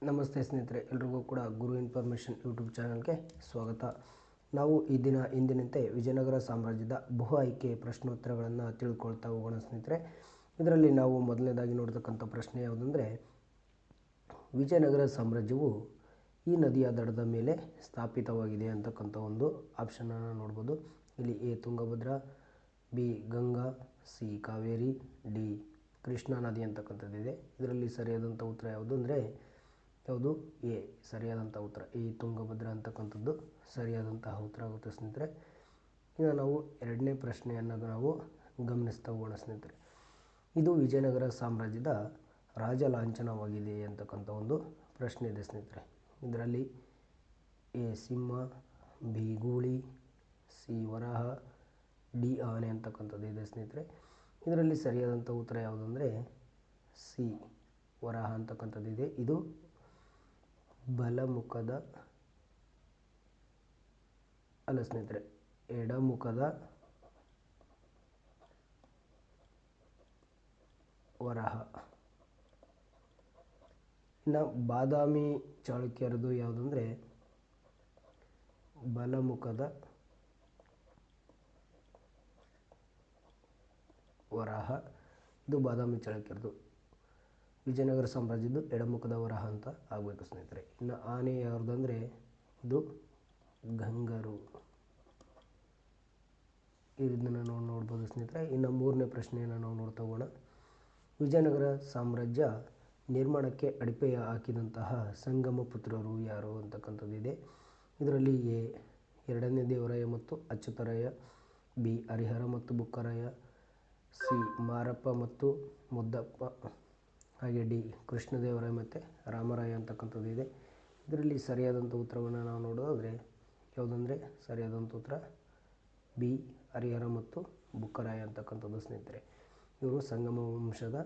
ನಮಸ್ತೆ ಸ್ನೇಹಿತರೆ, ಎಲ್ರಿಗೂ ಕೂಡ ಗುರು ಇನ್ಫಾರ್ಮೇಷನ್ ಯೂಟ್ಯೂಬ್ ಚಾನಲ್ಗೆ ಸ್ವಾಗತ. ನಾವು ಈ ದಿನ ಇಂದಿನಂತೆ ವಿಜಯನಗರ ಸಾಮ್ರಾಜ್ಯದ ಬಹು ಆಯ್ಕೆ ಪ್ರಶ್ನೋತ್ತರಗಳನ್ನು ತಿಳ್ಕೊಳ್ತಾ ಹೋಗೋಣ ಸ್ನೇಹಿತರೆ. ಇದರಲ್ಲಿ ನಾವು ಮೊದಲನೇದಾಗಿ ನೋಡ್ತಕ್ಕಂಥ ಪ್ರಶ್ನೆ ಯಾವುದಂದರೆ, ವಿಜಯನಗರ ಸಾಮ್ರಾಜ್ಯವು ಈ ನದಿಯ ದಡದ ಮೇಲೆ ಸ್ಥಾಪಿತವಾಗಿದೆ ಅಂತಕ್ಕಂಥ ಒಂದು ಆಪ್ಷನನ್ನು ನೋಡ್ಬೋದು. ಇಲ್ಲಿ A Tungabhadra, B Ganga, C Kaveri, D Krishna ನದಿ ಅಂತಕ್ಕಂಥದ್ದಿದೆ. ಇದರಲ್ಲಿ ಸರಿಯಾದಂಥ ಉತ್ತರ ಯಾವುದು ಅಂದರೆ ಯಾವುದು ಎ ಸರಿಯಾದಂಥ ಉತ್ತರ. ಈ ತುಂಗಭದ್ರಾ ಅಂತಕ್ಕಂಥದ್ದು ಸರಿಯಾದಂತಹ ಉತ್ತರ ಆಗುತ್ತೆ ಸ್ನೇಹಿತರೆ. ಇನ್ನು ನಾವು ಎರಡನೇ ಪ್ರಶ್ನೆಯನ್ನು ನಾವು ಗಮನಿಸ್ತಾ ಹೋಗೋಣ ಸ್ನೇಹಿತರೆ. ಇದು ವಿಜಯನಗರ ಸಾಮ್ರಾಜ್ಯದ ರಾಜ ಲಾಂಛನವಾಗಿದೆ ಅಂತಕ್ಕಂಥ ಒಂದು ಪ್ರಶ್ನೆ ಇದೆ ಸ್ನೇಹಿತರೆ. ಇದರಲ್ಲಿ ಎ ಸಿಂಹ, ಬಿ ಗೂಳಿ, ಸಿ ವರಾಹ, ಡಿ ಆನೆ ಅಂತಕ್ಕಂಥದ್ದು ಇದೆ ಸ್ನೇಹಿತರೆ. ಇದರಲ್ಲಿ ಸರಿಯಾದಂಥ ಉತ್ತರ ಯಾವುದಂದರೆ ಸಿ ವರಾಹ ಅಂತಕ್ಕಂಥದ್ದಿದೆ. ಇದು ಬಲಮುಖದ ಅಲ್ಲ ಸ್ನೇಹಿತರೆ, ಎಡಮುಖದ ವರಾಹ. ಇನ್ನು ಬಾದಾಮಿ ಚಾಳುಕ್ಯರದು ಯಾವುದಂದರೆ ಬಲಮುಖದ ವರಾಹ. ಇದು ಬಾದಾಮಿ ಚಾಳುಕ್ಯರದು. ವಿಜಯನಗರ ಸಾಮ್ರಾಜ್ಯದ್ದು ಎಡಮುಖದ ವರಾಹ ಅಂತ ಆಗಬೇಕು ಸ್ನೇಹಿತರೆ. ಇನ್ನು ಆನೆ ಯಾರ್ದಂದರೆ ಇದು ಗಂಗರು. ಇದನ್ನು ನಾವು ನೋಡ್ಬೋದು ಸ್ನೇಹಿತರೆ. ಇನ್ನು ಮೂರನೇ ಪ್ರಶ್ನೆಯನ್ನು ನಾವು ನೋಡ್ತಾ ಹೋಗೋಣ. ವಿಜಯನಗರ ಸಾಮ್ರಾಜ್ಯ ನಿರ್ಮಾಣಕ್ಕೆ ಅಡಿಪಾಯ ಹಾಕಿದಂತಹ ಸಂಗಮ ಪುತ್ರರು ಯಾರು ಅಂತಕ್ಕಂಥದ್ದಿದೆ. ಇದರಲ್ಲಿ ಎ ಎರಡನೇ ದೇವರಾಯ ಮತ್ತು ಅಚ್ಯುತರಾಯ, ಬಿ ಹರಿಹರ ಮತ್ತು ಬುಕ್ಕರಾಯ, ಸಿ ಮಾರಪ್ಪ ಮತ್ತು ಮುದ್ದಪ್ಪ, ಹಾಗೆ ಡಿ ಕೃಷ್ಣದೇವರಾಯ ಮತ್ತು ರಾಮರಾಯ ಅಂತಕ್ಕಂಥದ್ದಿದೆ. ಇದರಲ್ಲಿ ಸರಿಯಾದಂಥ ಉತ್ತರವನ್ನು ನಾವು ನೋಡೋದಾದರೆ ಯಾವುದಂದರೆ ಸರಿಯಾದಂಥ ಉತ್ತರ ಬಿ ಹರಿಹರ ಮತ್ತು ಬುಕ್ಕರಾಯ ಅಂತಕ್ಕಂಥದ್ದು ಸ್ನೇಹಿತರೆ. ಇವರು ಸಂಗಮ ವಂಶದ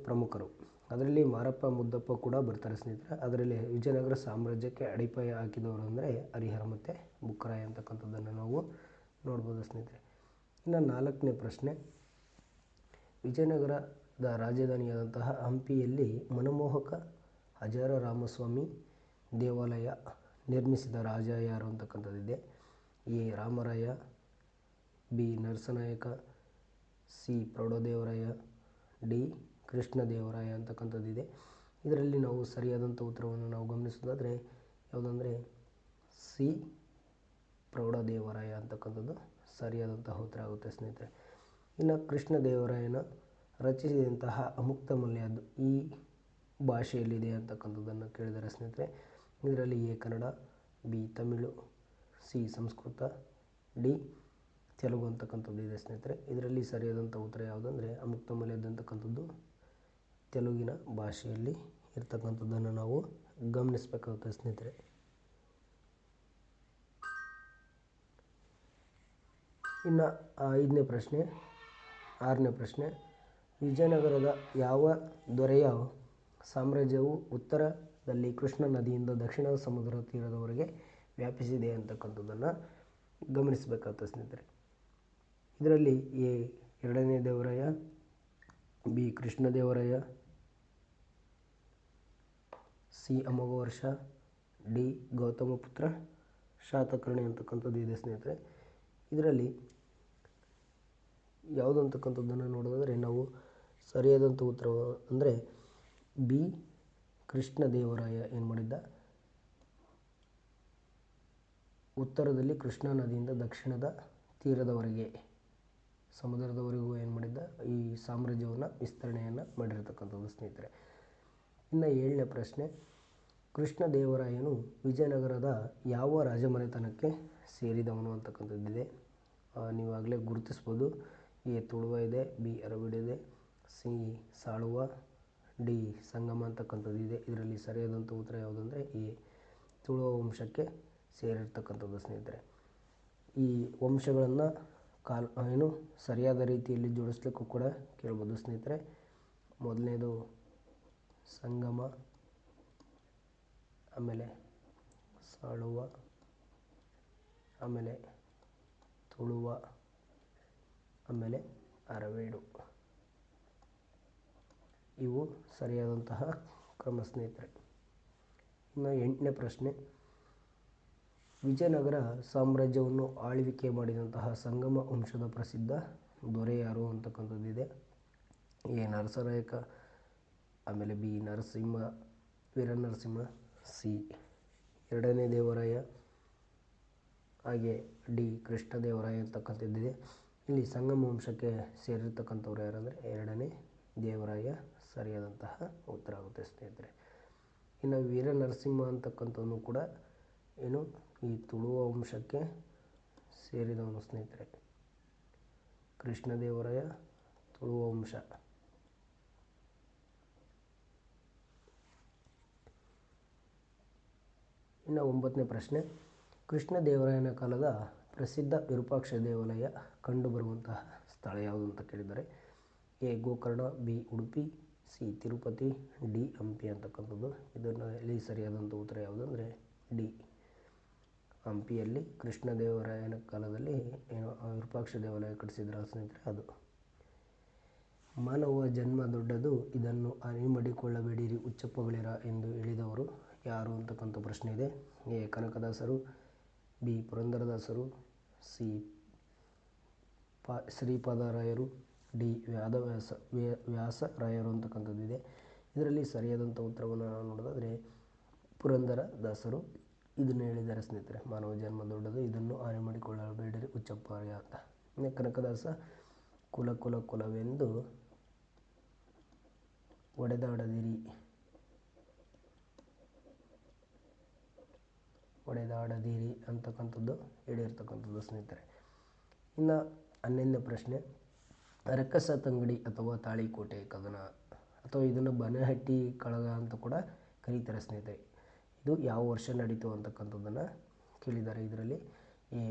ಪ್ರಮುಖರು. ಅದರಲ್ಲಿ ಮಾರಪ್ಪ ಮುದ್ದಪ್ಪ ಕೂಡ ಬರ್ತಾರೆ ಸ್ನೇಹಿತರೆ. ಅದರಲ್ಲಿ ವಿಜಯನಗರ ಸಾಮ್ರಾಜ್ಯಕ್ಕೆ ಅಡಿಪಾಯ ಹಾಕಿದವರು ಅಂದರೆ ಹರಿಹರ ಮತ್ತು ಬುಕ್ಕರಾಯ ಅಂತಕ್ಕಂಥದ್ದನ್ನು ನಾವು ನೋಡ್ಬೋದು ಸ್ನೇಹಿತರೆ. ಇನ್ನು ನಾಲ್ಕನೇ ಪ್ರಶ್ನೆ, ವಿಜಯನಗರದ ರಾಜಧಾನಿಯಾದಂತಹ ಹಂಪಿಯಲ್ಲಿ ಮನಮೋಹಕ ಹಜಾರ ರಾಮಸ್ವಾಮಿ ದೇವಾಲಯ ನಿರ್ಮಿಸಿದ ರಾಜ ಯಾರು ಅಂತಕ್ಕಂಥದ್ದಿದೆ. A Ramaraya, B Narasanayaka, C Praudhadevaraya, D Krishnadevaraya ಅಂತಕ್ಕಂಥದ್ದಿದೆ. ಇದರಲ್ಲಿ ನಾವು ಸರಿಯಾದಂಥ ಉತ್ತರವನ್ನು ನಾವು ಗಮನಿಸೋದಾದರೆ ಯಾವುದಂದರೆ ಸಿ ಪ್ರೌಢದೇವರಾಯ ಅಂತಕ್ಕಂಥದ್ದು ಸರಿಯಾದಂತಹ ಉತ್ತರ ಆಗುತ್ತೆ ಸ್ನೇಹಿತರೆ. ಇನ್ನು ಕೃಷ್ಣದೇವರಾಯನ ರಚಿಸಿದಂತಹ ಅಮುಕ್ತಮಾಲ್ಯ ಅದು ಈ ಭಾಷೆಯಲ್ಲಿದೆ ಅಂತಕ್ಕಂಥದ್ದನ್ನು ಕೇಳಿದರೆ ಸ್ನೇಹಿತರೆ. ಇದರಲ್ಲಿ A Kannada, B Tamil, C Sanskrit, D Telugu ಅಂತಕ್ಕಂಥದ್ದು ಇದೆ ಸ್ನೇಹಿತರೆ. ಇದರಲ್ಲಿ ಸರಿಯಾದಂಥ ಉತ್ತರ ಯಾವುದಂದರೆ ಅಮುಕ್ತಮಾಲ್ಯ ಅಂತಕ್ಕಂಥದ್ದು ತೆಲುಗಿನ ಭಾಷೆಯಲ್ಲಿ ಇರ್ತಕ್ಕಂಥದ್ದನ್ನು ನಾವು ಗಮನಿಸಬೇಕಾಗುತ್ತೆ ಸ್ನೇಹಿತರೆ. ಇನ್ನು ಆರನೇ ಪ್ರಶ್ನೆ, ವಿಜಯನಗರದ ಯಾವ ದೊರೆಯ ಸಾಮ್ರಾಜ್ಯವು ಉತ್ತರದಲ್ಲಿ ಕೃಷ್ಣಾ ನದಿಯಿಂದ ದಕ್ಷಿಣ ಸಮುದ್ರ ತೀರದವರೆಗೆ ವ್ಯಾಪಿಸಿದೆ ಅಂತಕ್ಕಂಥದ್ದನ್ನು ಗಮನಿಸಬೇಕಾಗುತ್ತೆ ಸ್ನೇಹಿತರೆ. ಇದರಲ್ಲಿ ಎ ಎರಡನೇ Devaraya, B Krishnadevaraya, C Amoghavarsha, D Gautamiputra Satakarni ಅಂತಕ್ಕಂಥದ್ದು ಇದೆ ಸ್ನೇಹಿತರೆ. ಇದರಲ್ಲಿ ಯಾವುದು ಅಂತಕ್ಕಂಥದ್ದನ್ನು ನೋಡೋದಾದರೆ ನಾವು ಸರಿಯಾದಂಥ ಉತ್ತರ ಅಂದರೆ ಬಿ ಕೃಷ್ಣದೇವರಾಯ ಏನು ಮಾಡಿದ್ದ, ಉತ್ತರದಲ್ಲಿ ಕೃಷ್ಣಾ ನದಿಯಿಂದ ದಕ್ಷಿಣದ ತೀರದವರೆಗೆ ಸಮುದ್ರದವರೆಗೂ ಏನು ಮಾಡಿದ್ದ ಈ ಸಾಮ್ರಾಜ್ಯವನ್ನು ವಿಸ್ತರಣೆಯನ್ನು ಮಾಡಿರ್ತಕ್ಕಂಥದ್ದು ಸ್ನೇಹಿತರೆ. ಇನ್ನು ಏಳನೇ ಪ್ರಶ್ನೆ, ಕೃಷ್ಣದೇವರಾಯನು ವಿಜಯನಗರದ ಯಾವ ರಾಜಮನೆತನಕ್ಕೆ ಸೇರಿದವನು ಅಂತಕ್ಕಂಥದ್ದಿದೆ. ನೀವಾಗಲೇ ಗುರುತಿಸ್ಬೋದು. ಎ ತುಳುವ ಇದೆ, ಬಿ ಅರವಿಡ ಇದೆ, ಸಿ ಸಾಳುವ, ಡಿ ಸಂಗಮ ಅಂತಕ್ಕಂಥದ್ದಿದೆ. ಇದರಲ್ಲಿ ಸರಿಯಾದಂಥ ಉತ್ತರ ಯಾವುದಂದರೆ ಎ ತುಳುವ ವಂಶಕ್ಕೆ ಸೇರಿರ್ತಕ್ಕಂಥದ್ದು ಸ್ನೇಹಿತರೆ. ಈ ವಂಶಗಳನ್ನು ಸರಿಯಾದ ರೀತಿಯಲ್ಲಿ ಜೋಡಿಸ್ಲಿಕ್ಕೂ ಕೂಡ ಕೇಳ್ಬೋದು ಸ್ನೇಹಿತರೆ. ಮೊದಲನೇದು ಸಂಗಮ, ಆಮೇಲೆ ಸಾಳುವ, ಆಮೇಲೆ ತುಳುವ, ಆಮೇಲೆ ಅರವೀಡು. ಇವು ಸರಿಯಾದಂತಹ ಕ್ರಮ ಸ್ನೇಹಿತರೆ. ಇನ್ನು 8ನೇ ಪ್ರಶ್ನೆ, ವಿಜಯನಗರ ಸಾಮ್ರಾಜ್ಯವನ್ನು ಆಳ್ವಿಕೆ ಮಾಡಿದಂತಹ ಸಂಗಮ ವಂಶದ ಪ್ರಸಿದ್ಧ ದೊರೆ ಯಾರು ಅಂತಕ್ಕಂಥದ್ದಿದೆ. ಎ ನರಸನಾಯಕ, ಆಮೇಲೆ ಬಿ ನರಸಿಂಹ ವೀರನರಸಿಂಹ, ಸಿ ಎರಡನೇ ದೇವರಾಯ, ಹಾಗೆ ಡಿ ಕೃಷ್ಣದೇವರಾಯ ಅಂತಕ್ಕಂಥದ್ದಿದೆ. ಇಲ್ಲಿ ಸಂಗಮ ವಂಶಕ್ಕೆ ಸೇರಿರ್ತಕ್ಕಂಥವ್ರು ಯಾರಂದರೆ ಎರಡನೇ ದೇವರಾಯ ಸರಿಯಾದಂತಹ ಉತ್ತರ ಆಗುತ್ತೆ ಸ್ನೇಹಿತರೆ. ಇನ್ನು ವೀರನರಸಿಂಹ ಅಂತಕ್ಕಂಥವನು ಕೂಡ ಏನು ಈ ತುಳುವ ವಂಶಕ್ಕೆ ಸೇರಿದವನು ಸ್ನೇಹಿತರೆ. ಕೃಷ್ಣದೇವರಾಯ ತುಳುವ ವಂಶ. ಇನ್ನು 9ನೇ ಪ್ರಶ್ನೆ, ಕೃಷ್ಣದೇವರಾಯನ ಕಾಲದ ಪ್ರಸಿದ್ಧ ವಿರೂಪಾಕ್ಷ ದೇವಾಲಯ ಕಂಡುಬರುವಂತಹ ಸ್ಥಳ ಯಾವುದು ಅಂತ ಕೇಳಿದ್ದಾರೆ. A Gokarna, B Udupi, C Tirupati, D Hampi ಅಂತಕ್ಕಂಥದ್ದು. ಇದರಲ್ಲಿ ಸರಿಯಾದಂಥ ಉತ್ತರ ಯಾವುದಂದರೆ ಡಿ ಹಂಪಿಯಲ್ಲಿ ಕೃಷ್ಣದೇವರಾಯನ ಕಾಲದಲ್ಲಿ ಏನು ವಿರೂಪಾಕ್ಷ ದೇವಾಲಯ ಕಟ್ಟಿಸಿದ್ರ ಸ್ನೇಹಿತರೆ ಅದು. ಮಾನವ ಜನ್ಮ ದೊಡ್ಡದು, ಇದನ್ನು ಅಣಿಮಾಡಿಕೊಳ್ಳಬೇಡಿರಿ ಹುಚ್ಚಪ್ಪಗಳಿರ ಎಂದು ಹೇಳಿದವರು ಯಾರು ಅಂತಕ್ಕಂಥ ಪ್ರಶ್ನೆ ಇದೆ. ಎ ಕನಕದಾಸರು, ಬಿ ಪುರಂದರದಾಸರು, ಸಿ ಶ್ರೀಪಾದರಾಯರು, ಡಿ ವ್ಯಾಸರಾಯರು ಅಂತಕ್ಕಂಥದ್ದಿದೆ. ಇದರಲ್ಲಿ ಸರಿಯಾದಂಥ ಉತ್ತರವನ್ನು ನಾವು ನೋಡೋದಾದರೆ ಪುರಂದರದಾಸರು ಇದನ್ನು ಹೇಳಿದ್ದಾರೆ ಸ್ನೇಹಿತರೆ. ಮಾನವ ಜನ್ಮ ದೊಡ್ಡದು, ಇದನ್ನು ಹಾನಿ ಮಾಡಿಕೊಳ್ಳಬೇಡಿರಿ ಹುಚ್ಚಪ್ಪರೇ ಅಂತ. ಇನ್ನು ಕನಕದಾಸ ಕುಲ ಕುಲ ಕುಲವೆಂದು ಒಡೆದಾಡದಿರಿ ಅಂತಕ್ಕಂಥದ್ದು ಹೇಳಿರ್ತಕ್ಕಂಥದ್ದು ಸ್ನೇಹಿತರೆ. ಇನ್ನು 11ನೇ ಪ್ರಶ್ನೆ, ರಕ್ಕಸ ತಂಗಡಿ ಅಥವಾ ತಾಳಿಕೋಟೆ ಕದನ ಅಥವಾ ಇದನ್ನು ಬನಹಟ್ಟಿ ಕಳಗ ಅಂತ ಕೂಡ ಕರೀತಾರೆ ಸ್ನೇಹಿತರೆ. ಇದು ಯಾವ ವರ್ಷ ನಡೀತು ಅಂತಕ್ಕಂಥದ್ದನ್ನು ಕೇಳಿದ್ದಾರೆ. ಇದರಲ್ಲಿ ಎ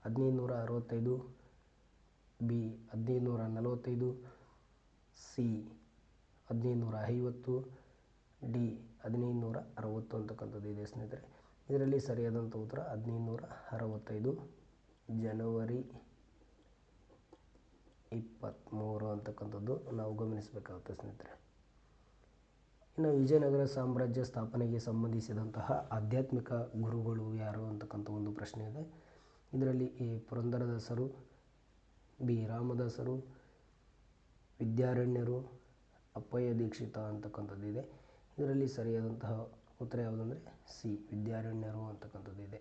1565, ಬಿ 1545, ಸಿ 1550, ಡಿ 1560 ಅಂತಕ್ಕಂಥದ್ದು ಇದೆ ಸ್ನೇಹಿತರೆ. ಇದರಲ್ಲಿ ಸರಿಯಾದಂಥ ಉತ್ತರ 1565 ಜನವರಿ 23 ಅಂತಕ್ಕಂಥದ್ದು ನಾವು ಗಮನಿಸಬೇಕಾಗುತ್ತೆ ಸ್ನೇಹಿತರೆ. ಇನ್ನು ವಿಜಯನಗರ ಸಾಮ್ರಾಜ್ಯ ಸ್ಥಾಪನೆಗೆ ಸಂಬಂಧಿಸಿದಂತಹ ಆಧ್ಯಾತ್ಮಿಕ ಗುರುಗಳು ಯಾರು ಅಂತಕ್ಕಂಥ ಒಂದು ಪ್ರಶ್ನೆ ಇದೆ. ಇದರಲ್ಲಿ ಎ ಪುರಂದರದಾಸರು, ಬಿ ರಾಮದಾಸರು, ವಿದ್ಯಾರಣ್ಯರು, ಅಪ್ಪಯ್ಯ ದೀಕ್ಷಿತ ಅಂತಕ್ಕಂಥದ್ದಿದೆ. ಇದರಲ್ಲಿ ಸರಿಯಾದಂತಹ ಉತ್ತರ ಯಾವುದಂದರೆ ಸಿ ವಿದ್ಯಾರಣ್ಯರು ಅಂತಕ್ಕಂಥದ್ದಿದೆ.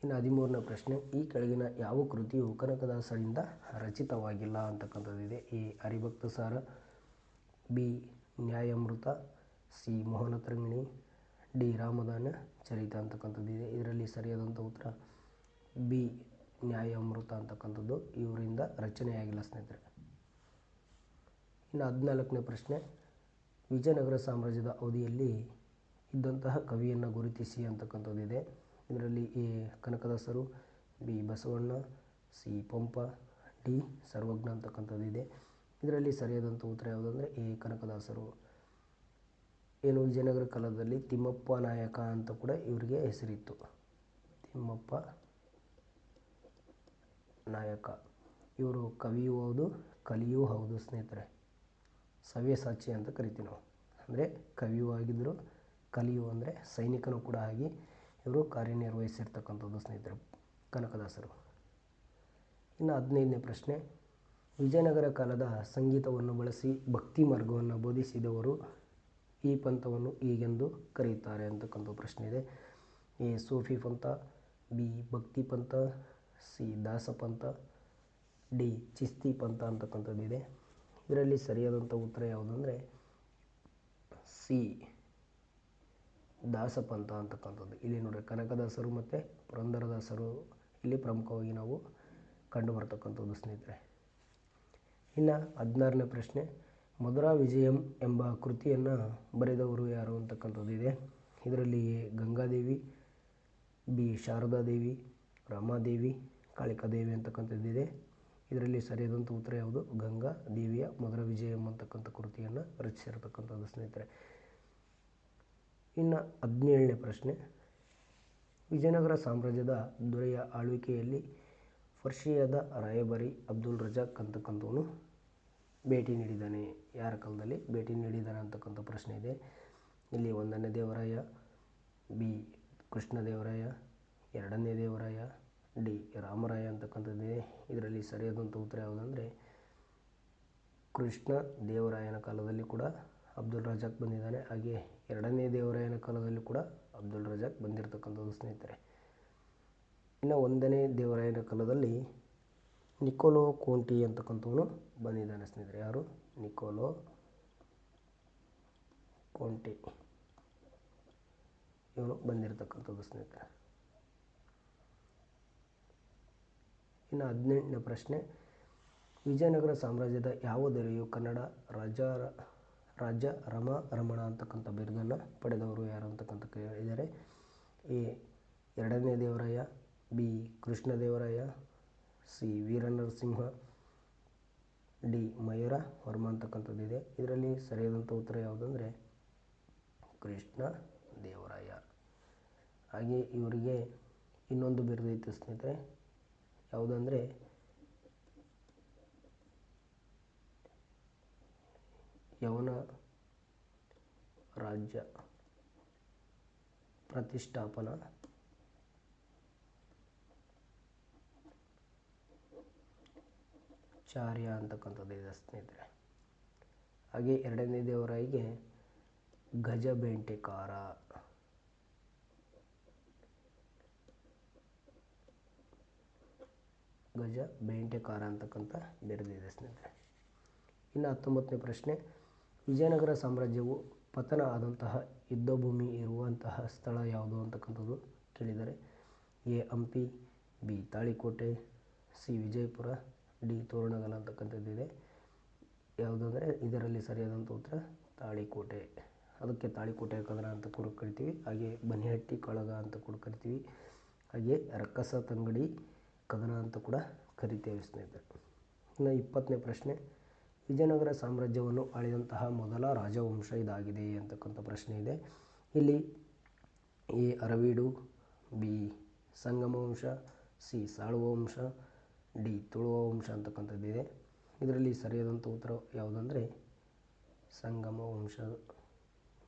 ಇನ್ನು 13ನೇ ಪ್ರಶ್ನೆ, ಈ ಕೆಳಗಿನ ಯಾವ ಕೃತಿಯು ಕನಕದಾಸರಿಂದ ರಚಿತವಾಗಿಲ್ಲ ಅಂತಕ್ಕಂಥದ್ದಿದೆ. A Haribhaktisara, B Nyayamrita, C Mohanatarangini, D Ramadhana Charita ಅಂತಕ್ಕಂಥದ್ದಿದೆ. ಇದರಲ್ಲಿ ಸರಿಯಾದಂಥ ಉತ್ತರ ಬಿ ನ್ಯಾಯಾಮೃತ ಅಂತಕ್ಕಂಥದ್ದು ಇವರಿಂದ ರಚನೆಯಾಗಿಲ್ಲ ಸ್ನೇಹಿತರೆ. ಇನ್ನು 14ನೇ ಪ್ರಶ್ನೆ, ವಿಜಯನಗರ ಸಾಮ್ರಾಜ್ಯದ ಅವಧಿಯಲ್ಲಿ ಇದ್ದಂತಹ ಕವಿಯನ್ನು ಗುರುತಿಸಿ ಅಂತಕ್ಕಂಥದ್ದಿದೆ. ಇದರಲ್ಲಿ ಎ ಕನಕದಾಸರು, B Basavanna, C Pampa, D Sarvajna ಅಂತಕ್ಕಂಥದ್ದಿದೆ. ಇದರಲ್ಲಿ ಸರಿಯಾದಂಥ ಉತ್ತರ ಯಾವುದಂದರೆ ಎ ಕನಕದಾಸರು. ಏನು ವಿಜಯನಗರ ಕಾಲದಲ್ಲಿ ತಿಮ್ಮಪ್ಪ ನಾಯಕ ಅಂತ ಕೂಡ ಇವರಿಗೆ ಹೆಸರಿತ್ತು. ತಿಮ್ಮಪ್ಪ ನಾಯಕ ಇವರು ಕವಿಯೂ ಹೌದು ಕಲಿಯೂ ಹೌದು ಸ್ನೇಹಿತರೆ. ಸವ್ಯಸಾಚಿ ಅಂತ ಕರಿತೀವಿ ನಾವು. ಅಂದರೆ ಕವಿಯೂ ಆಗಿದ್ದರು, ಕಲಿಯೂ ಅಂದರೆ ಸೈನಿಕನೂ ಕೂಡ ಆಗಿ ಇವರು ಕಾರ್ಯನಿರ್ವಹಿಸಿರ್ತಕ್ಕಂಥದ್ದು ಸ್ನೇಹಿತರು ಕನಕದಾಸರು. ಇನ್ನು 15ನೇ ಪ್ರಶ್ನೆ, ವಿಜಯನಗರ ಕಾಲದ ಸಂಗೀತವನ್ನು ಬಳಸಿ ಭಕ್ತಿ ಮಾರ್ಗವನ್ನು ಬೋಧಿಸಿದವರು ಈ ಪಂಥವನ್ನು ಹೀಗೆಂದು ಕರೆಯುತ್ತಾರೆ ಅಂತಕ್ಕಂಥ ಪ್ರಶ್ನೆ ಇದೆ. ಎ ಸೂಫಿ ಪಂಥ, ಬಿ ಭಕ್ತಿ ಪಂಥ, ಸಿ ದಾಸ ಪಂಥ, ಡಿ ಚಿಸ್ತಿ ಪಂಥ ಅಂತಕ್ಕಂಥದ್ದಿದೆ. ಇದರಲ್ಲಿ ಸರಿಯಾದಂಥ ಉತ್ತರ ಯಾವುದಂದರೆ ಸಿ ದಾಸಪಂಥ ಅಂತಕ್ಕಂಥದ್ದು. ಇಲ್ಲಿ ನೋಡಿರಿ ಕನಕದಾಸರು ಮತ್ತು ಪುರಂದರದಾಸರು ಇಲ್ಲಿ ಪ್ರಮುಖವಾಗಿ ನಾವು ಕಂಡು ಬರ್ತಕ್ಕಂಥದ್ದು ಸ್ನೇಹಿತರೆ. ಇನ್ನು 16ನೇ ಪ್ರಶ್ನೆ, ಮಧುರಾ ವಿಜಯಂ ಎಂಬ ಕೃತಿಯನ್ನು ಬರೆದವರು ಯಾರು ಅಂತಕ್ಕಂಥದ್ದಿದೆ. ಇದರಲ್ಲಿ ಎ ಗಂಗಾದೇವಿ, ಬಿ ಶಾರದಾದೇವಿ, ರಮಾದೇವಿ, ಕಾಳಿಕಾದೇವಿ ಅಂತಕ್ಕಂಥದ್ದಿದೆ. ಇದರಲ್ಲಿ ಸರಿಯಾದಂಥ ಉತ್ತರ ಯಾವುದು ಗಂಗಾ ದೇವಿಯ ಮಧುರಾ ವಿಜಯಂ ಅಂತಕ್ಕಂಥ ಕೃತಿಯನ್ನು ರಚಿಸಿರ್ತಕ್ಕಂಥದ್ದು ಸ್ನೇಹಿತರೆ. ಇನ್ನು 17ನೇ ಪ್ರಶ್ನೆ, ವಿಜಯನಗರ ಸಾಮ್ರಾಜ್ಯದ ದೊರೆಯ ಆಳ್ವಿಕೆಯಲ್ಲಿ ಪರ್ಷಿಯಾದ ರಾಯಭಾರಿ ಅಬ್ದುಲ್ ರಜಾಕ್ ಅಂತಕ್ಕಂಥವನು ಭೇಟಿ ನೀಡಿದ್ದಾನೆ? ಯಾರ ಕಾಲದಲ್ಲಿ ಭೇಟಿ ನೀಡಿದ್ದಾನೆ ಅಂತಕ್ಕಂಥ ಪ್ರಶ್ನೆ ಇದೆ. ಇಲ್ಲಿ 1ನೇ ದೇವರಾಯ, ಬಿ ಕೃಷ್ಣದೇವರಾಯ, 2ನೇ ದೇವರಾಯ, ಡಿ ರಾಮರಾಯ ಅಂತಕ್ಕಂಥದ್ದಿದೆ. ಇದರಲ್ಲಿ ಸರಿಯಾದಂಥ ಉತ್ತರ ಯಾವುದಂದರೆ ಕೃಷ್ಣ ದೇವರಾಯನ ಕಾಲದಲ್ಲಿ ಕೂಡ ಅಬ್ದುಲ್ ರಜಾಕ್ ಬಂದಿದ್ದಾನೆ. ಹಾಗೆ 2ನೇ ದೇವರಾಯನ ಕಾಲದಲ್ಲಿ ಕೂಡ ಅಬ್ದುಲ್ ರಜಾಕ್ ಬಂದಿರತಕ್ಕಂಥದ್ದು ಸ್ನೇಹಿತರೆ. ಇನ್ನು 1ನೇ ದೇವರಾಯನ ಕಾಲದಲ್ಲಿ ನಿಕೋಲೋ ಕೋಂಟಿ ಅಂತಕ್ಕಂಥವನು ಬಂದಿದ್ದಾನೆ ಸ್ನೇಹಿತರೆ. ಯಾರು? ನಿಕೋಲೋ ಕೋಂಟಿ ಇವನು ಬಂದಿರತಕ್ಕಂಥದ್ದು ಸ್ನೇಹಿತರೆ. ಇನ್ನು 18ನೇ ಪ್ರಶ್ನೆ, ವಿಜಯನಗರ ಸಾಮ್ರಾಜ್ಯದ ಯಾವ ದೊರೆಯು ಕನ್ನಡ ರಾಜ ರಮಣ ಅಂತಕ್ಕಂಥ ಬಿರುದನ್ನು ಪಡೆದವರು ಯಾರು ಅಂತಕ್ಕಂಥ ಕೇಳಿದರೆ? ಎ 2ನೇ Devaraya, B Krishnadevaraya, C Veeranarasimha, D Mayura Varma ಅಂತಕ್ಕಂಥದ್ದಿದೆ. ಇದರಲ್ಲಿ ಸರಿಯಾದಂಥ ಉತ್ತರ ಯಾವುದಂದರೆ ಕೃಷ್ಣ ದೇವರಾಯ. ಹಾಗೆ ಇವರಿಗೆ ಇನ್ನೊಂದು ಬಿರುದು ಇತ್ತು ಸ್ನೇಹಿತರೆ, ಯಾವುದಂದರೆ ಯವನ ರಾಜ್ಯ ಪ್ರತಿಷ್ಠಾಪನಾ ಚಾರ್ಯ ಅಂತಕ್ಕಂಥದ್ದು ಇದೆ ಸ್ನೇಹಿತರೆ. ಹಾಗೆ 2ನೇ ದೇವರಾಯಿಗೆ ಗಜಬೇಂಟೆಕಾರ ಅಂತಕ್ಕಂಥ ಬಿರುದಿದೆ ಸ್ನೇಹಿತರೆ. ಇನ್ನು 19ನೇ ಪ್ರಶ್ನೆ, ವಿಜಯನಗರ ಸಾಮ್ರಾಜ್ಯವು ಪತನ ಆದಂತಹ ಯುದ್ಧಭೂಮಿ ಇರುವಂತಹ ಸ್ಥಳ ಯಾವುದು ಅಂತಕ್ಕಂಥದ್ದು ಕೇಳಿದರೆ? A Hampi, B Talikote, C Vijayapura, D Toranagal ಅಂತಕ್ಕಂಥದ್ದಿದೆ. ಯಾವುದಂದರೆ ಇದರಲ್ಲಿ ಸರಿಯಾದಂಥ ಉತ್ತರ ತಾಳಿಕೋಟೆ. ಅದಕ್ಕೆ ತಾಳಿಕೋಟೆಯ ಕದನ ಅಂತ ಕೂಡ ಕರಿತೀವಿ. ಹಾಗೆ ಬನಿಹಟ್ಟಿ ಕಾಳಗ ಅಂತ ಕೂಡ ಕರಿತೀವಿ. ಹಾಗೆ ರಕ್ಕಸ ತಂಗಡಿ ಕದನ ಅಂತ ಕೂಡ ಕರಿತೇವೆ ಸ್ನೇಹಿತರೆ. ಇನ್ನು 20ನೇ ಪ್ರಶ್ನೆ, ವಿಜಯನಗರ ಸಾಮ್ರಾಜ್ಯವನ್ನು ಆಳಿದಂತಹ ಮೊದಲ ರಾಜವಂಶ ಇದಾಗಿದೆ ಅಂತಕ್ಕಂಥ ಪ್ರಶ್ನೆ ಇದೆ. ಇಲ್ಲಿ ಎ ಅರವೀಡು, ಬಿ ಸಂಗಮ ವಂಶ, ಸಿ ಸಾಳುವ ವಂಶ, ಡಿ ತುಳುವ ವಂಶ ಅಂತಕ್ಕಂಥದ್ದಿದೆ. ಇದರಲ್ಲಿ ಸರಿಯಾದಂಥ ಉತ್ತರ ಯಾವುದಂದರೆ ಸಂಗಮ ವಂಶ